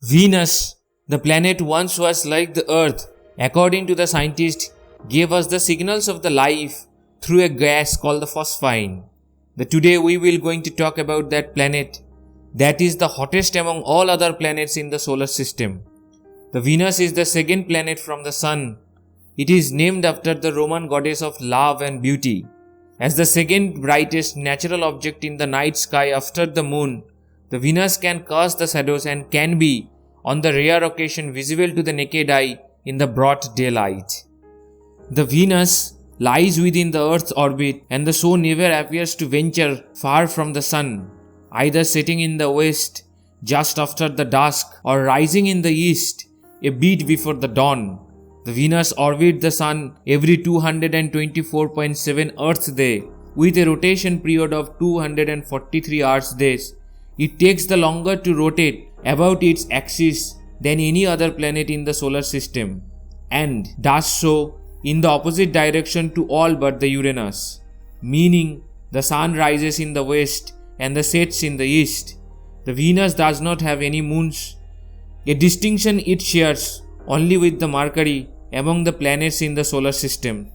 Venus, the planet once was like the Earth, according to the scientists, gave us the signals of the life through a gas called the phosphine. Today we will going to talk about that planet that is the hottest among all other planets in the solar system. The Venus is the second planet from the Sun. It is named after the Roman goddess of love and beauty. As the second brightest natural object in the night sky after the Moon, the Venus can cast the shadows and can be, on the rare occasion, visible to the naked eye in the broad daylight. The Venus lies within the Earth's orbit and so never appears to venture far from the Sun, either setting in the west just after the dusk or rising in the east a bit before the dawn. The Venus orbits the Sun every 224.7 Earth days with a rotation period of 243 Earth days. It takes the longer to rotate about its axis than any other planet in the solar system, and does so in the opposite direction to all but the Uranus, meaning the Sun rises in the west and sets in the east. The Venus does not have any moons, a distinction it shares only with the Mercury among the planets in the solar system.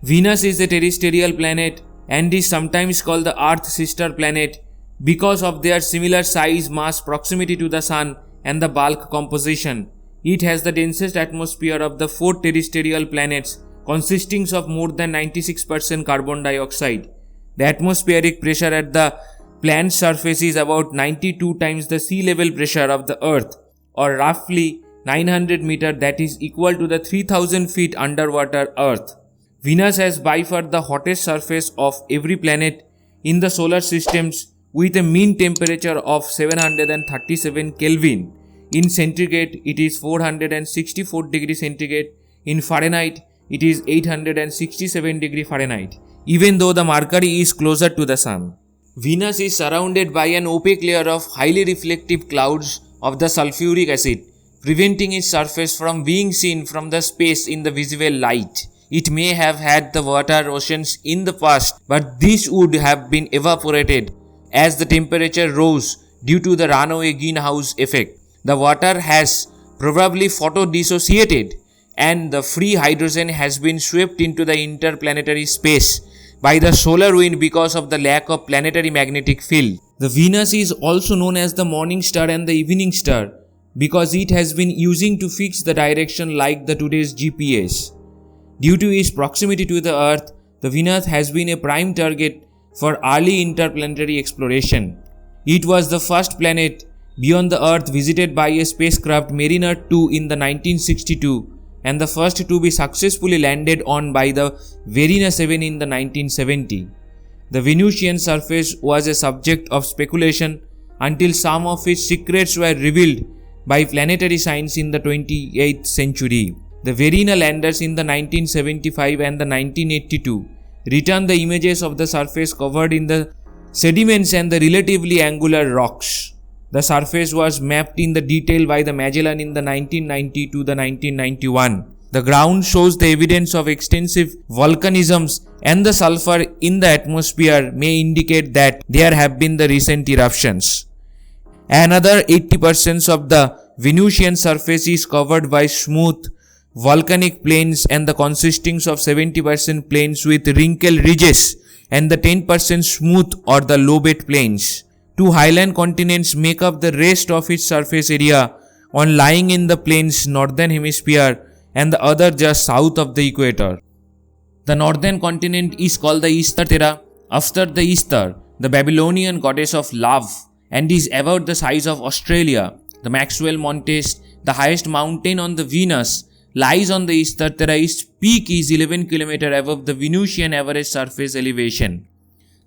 Venus is a terrestrial planet and is sometimes called the Earth's sister planet because of their similar size, mass, proximity to the Sun and the bulk composition. It has the densest atmosphere of the 4 terrestrial planets, consisting of more than 96% carbon dioxide. The atmospheric pressure at the planet's surface is about 92 times the sea level pressure of the Earth, or roughly 900 meters, that is equal to the 3000 feet underwater Earth. Venus has by far the hottest surface of every planet in the solar systems, with a mean temperature of 737 Kelvin. In centigrade, it is 464 degrees centigrade. In Fahrenheit, it is 867 degrees Fahrenheit, even though the Mercury is closer to the Sun. Venus is surrounded by an opaque layer of highly reflective clouds of the sulfuric acid, preventing its surface from being seen from the space in the visible light. It may have had the water oceans in the past, but these would have been evaporated as the temperature rose due to the runaway greenhouse effect. The water has probably photodissociated and the free hydrogen has been swept into the interplanetary space by the solar wind because of the lack of planetary magnetic field. The Venus is also known as the morning star and the evening star because it has been using to fix the direction like the today's GPS. Due to its proximity to the Earth, the Venus has been a prime target for early interplanetary exploration. It was the first planet beyond the Earth visited by a spacecraft Mariner 2 in the 1962 and the first to be successfully landed on by the Mariner 7 in the 1970. The Venusian surface was a subject of speculation until some of its secrets were revealed by planetary science in the 28th century. The Mariner landers in the 1975 and the 1982 returned the images of the surface covered in the sediments and the relatively angular rocks. The surface was mapped in the detail by the Magellan in the 1990 to the 1991. The ground shows the evidence of extensive volcanisms and the sulfur in the atmosphere may indicate that there have been the recent eruptions. Another 80% of the Venusian surface is covered by smooth volcanic plains and the consisting of 70% plains with wrinkled ridges and the 10% smooth or the lobate plains. 2 highland continents make up the rest of its surface area, one lying in the plains northern hemisphere and the other just south of the equator. The northern continent is called the Isthar Terra after the Isthar, the Babylonian goddess of love, and is about the size of Australia. The Maxwell Mountains, the highest mountain on the Venus, lies on the Isthar Terra. Its peak is 11 km above the Venusian average surface elevation.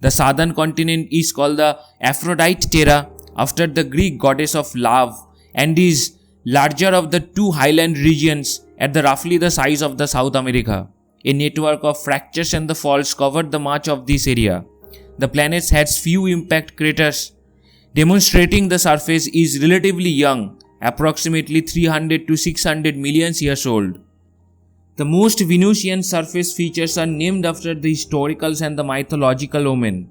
The southern continent is called the Aphrodite Terra after the Greek goddess of love and is larger of the 2 highland regions at the roughly the size of the South America. A network of fractures and the faults covered the much of this area. The planet has few impact craters, demonstrating the surface is relatively young, approximately 300 to 600 million years old. The most Venusian surface features are named after the historical and the mythological omen.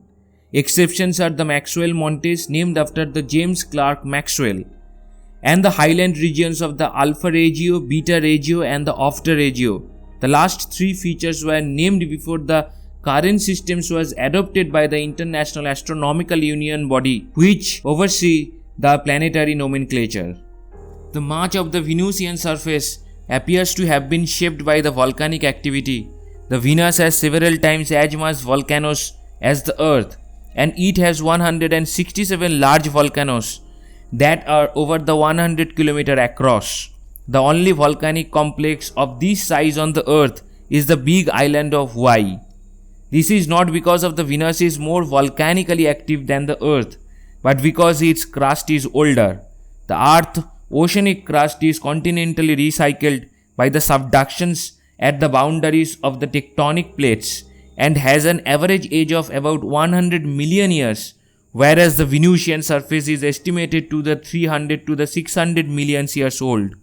Exceptions are the Maxwell Mountains, named after the James Clerk Maxwell, and the highland regions of the Alpha Regio, Beta Regio and the Opta Regio. The last three features were named before the current systems was adopted by the International Astronomical Union body, which oversee the planetary nomenclature. The much of the Venusian surface appears to have been shaped by the volcanic activity. The Venus has several times as much volcanoes as the Earth, and it has 167 large volcanoes that are over the 100 km across. The only volcanic complex of this size on the Earth is the big island of Hawaii. This is not because of the Venus is more volcanically active than the Earth, but because its crust is older. The Earth's oceanic crust is continentally recycled by the subductions at the boundaries of the tectonic plates and has an average age of about 100 million years, whereas the Venusian surface is estimated to the 300 to the 600 million years old.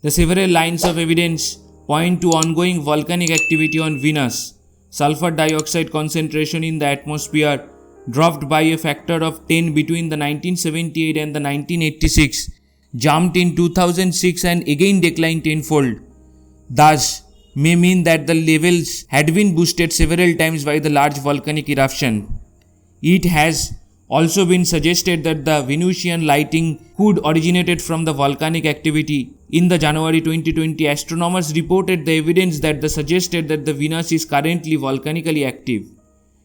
The several lines of evidence point to ongoing volcanic activity on Venus. Sulfur dioxide concentration in the atmosphere dropped by a factor of 10 between the 1978 and the 1986, jumped in 2006 and again declined tenfold. Thus, may mean that the levels had been boosted several times by the large volcanic eruption. It has also been suggested that the Venusian lighting could originated from the volcanic activity. In the January 2020, astronomers reported the evidence that suggested that the Venus is currently volcanically active.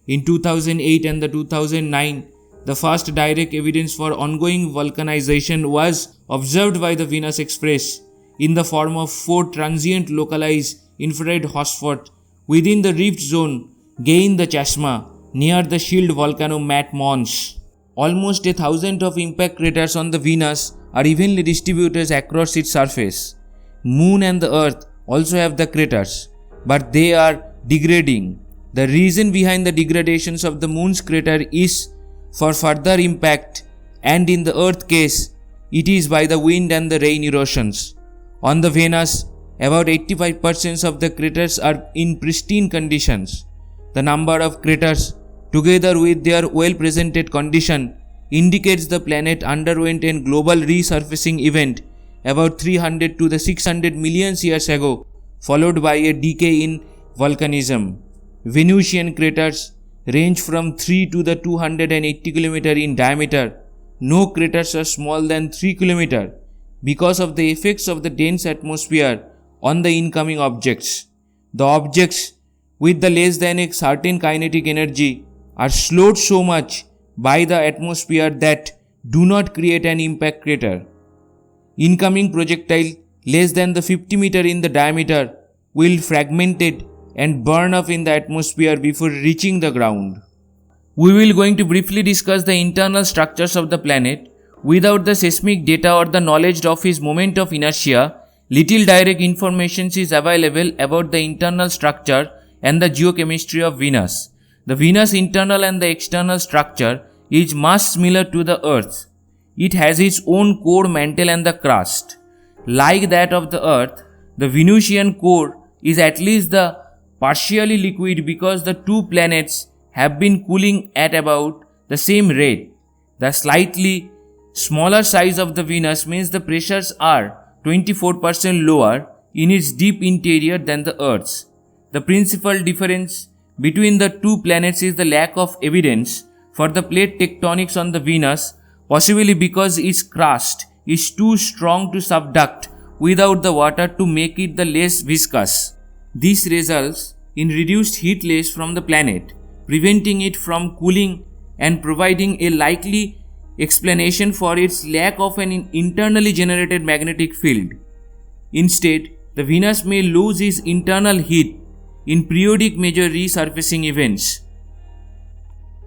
In 2008 and the 2009, the first direct evidence for ongoing volcanization was observed by the Venus Express in the form of 4 transient localized infrared hotspots within the rift zone Gain the Chashma near the shield volcano Mat Mons. Almost 1,000 of impact craters on the Venus are evenly distributed across its surface. Moon and the Earth also have the craters, but they are degrading. The reason behind the degradations of the Moon's crater is for further impact, and in the Earth case, it is by the wind and the rain erosions. On the Venus, about 85% of the craters are in pristine conditions. The number of craters, together with their well-presented condition, indicates the planet underwent a global resurfacing event about 300 to the 600 million years ago, followed by a decay in volcanism. Venusian craters range from 3 to the 280 km in diameter. No craters are smaller than 3 km because of the effects of the dense atmosphere on the incoming objects. The objects with the less than a certain kinetic energy are slowed so much by the atmosphere that do not create an impact crater. Incoming projectile less than the 50 meter in the diameter will fragmented and burn up in the atmosphere before reaching the ground. We will going to briefly discuss the internal structures of the planet. Without the seismic data or the knowledge of its moment of inertia, little direct information is available about the internal structure and the geochemistry of Venus. The Venus internal and the external structure is much similar to the Earth. It has its own core mantle and the crust. Like that of the Earth, the Venusian core is at least the partially liquid because the two planets have been cooling at about the same rate. The slightly smaller size of the Venus means the pressures are 24% lower in its deep interior than the Earth's. The principal difference between the two planets is the lack of evidence for the plate tectonics on the Venus, possibly because its crust is too strong to subduct without the water to make it the less viscous. This results in reduced heat loss from the planet, preventing it from cooling and providing a likely explanation for its lack of an internally generated magnetic field. Instead, the Venus may lose its internal heat in periodic major resurfacing events.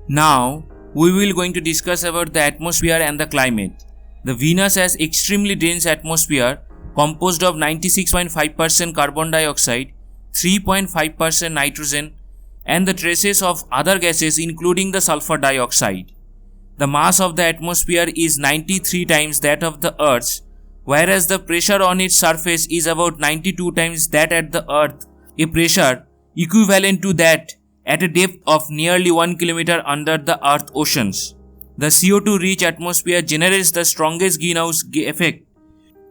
Now, we will going to discuss about the atmosphere and the climate. The Venus has extremely dense atmosphere composed of 96.5% carbon dioxide, 3.5% nitrogen, and the traces of other gases including the sulfur dioxide. The mass of the atmosphere is 93 times that of the Earth's, whereas the pressure on its surface is about 92 times that at the Earth, a pressure equivalent to that at a depth of nearly 1 kilometer under the Earth oceans. The CO2 rich atmosphere generates the strongest greenhouse effect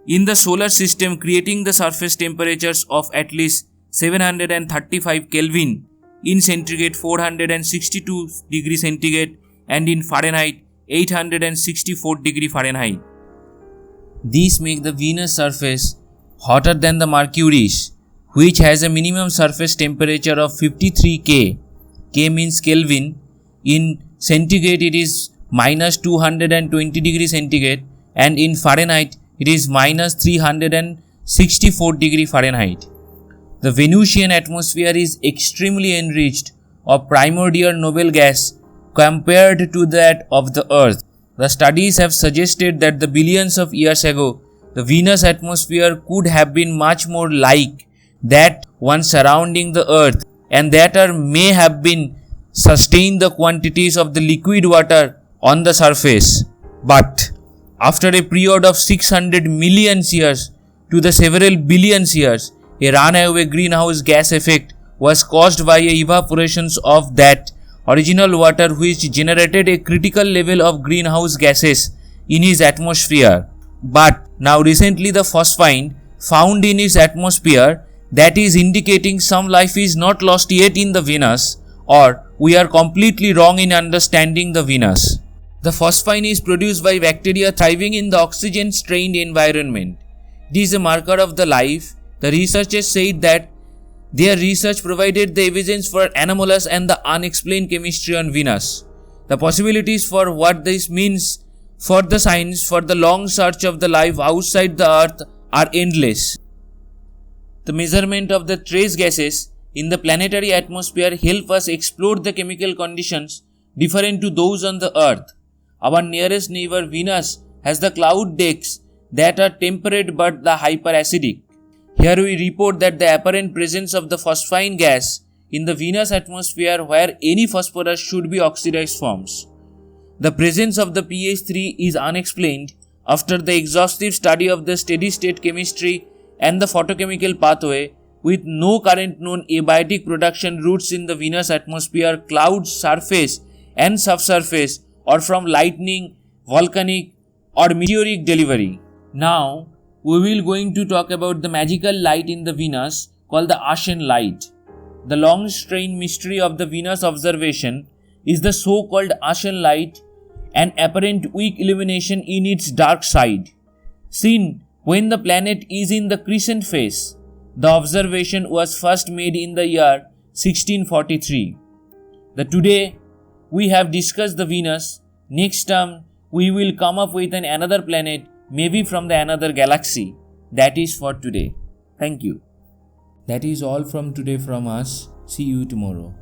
in the solar system, creating the surface temperatures of at least 735 Kelvin, in centigrade 462 degree centigrade, and in Fahrenheit 864 degree Fahrenheit. These make the Venus surface hotter than the Mercury's, which has a minimum surface temperature of 53 K. K means Kelvin. In centigrade it is minus 220 degree centigrade, and in Fahrenheit it is minus 364 degree Fahrenheit. The Venusian atmosphere is extremely enriched of primordial noble gas compared to that of the Earth. The studies have suggested that the billions of years ago, the Venus atmosphere could have been much more like that one surrounding the Earth, and that may have been sustained the quantities of the liquid water on the surface. But after a period of 600 million years to the several billions years, a runaway greenhouse gas effect was caused by evaporations of that original water, which generated a critical level of greenhouse gases in his atmosphere. But now recently the phosphine found in his atmosphere, that is indicating some life is not lost yet in the Venus, or we are completely wrong in understanding the Venus. The phosphine is produced by bacteria thriving in the oxygen-strained environment. It is a marker of the life. The researchers said that their research provided the evidence for anomalous and the unexplained chemistry on Venus. The possibilities for what this means for the science for the long search of the life outside the Earth are endless. The measurement of the trace gases in the planetary atmosphere help us explore the chemical conditions different to those on the Earth. Our nearest neighbor Venus has the cloud decks that are temperate but the hyperacidic. Here we report that the apparent presence of the phosphine gas in the Venus atmosphere, where any phosphorus should be oxidized forms. The presence of the pH3 is unexplained after the exhaustive study of the steady state chemistry and the photochemical pathway, with no current known abiotic production routes in the Venus atmosphere, cloud surface and subsurface, or from lightning, volcanic or meteoric delivery. Now we will going to talk about the magical light in the Venus called the Archean light. The long strained mystery of the Venus observation is the so-called Archean light, an apparent weak illumination in its dark side, seen when the planet is in the crescent phase. The observation was first made in the year 1643. Today we have discussed the Venus. Next time we will come up with another planet, maybe from another galaxy. That is for today. Thank you. That is all from today from us. See you tomorrow.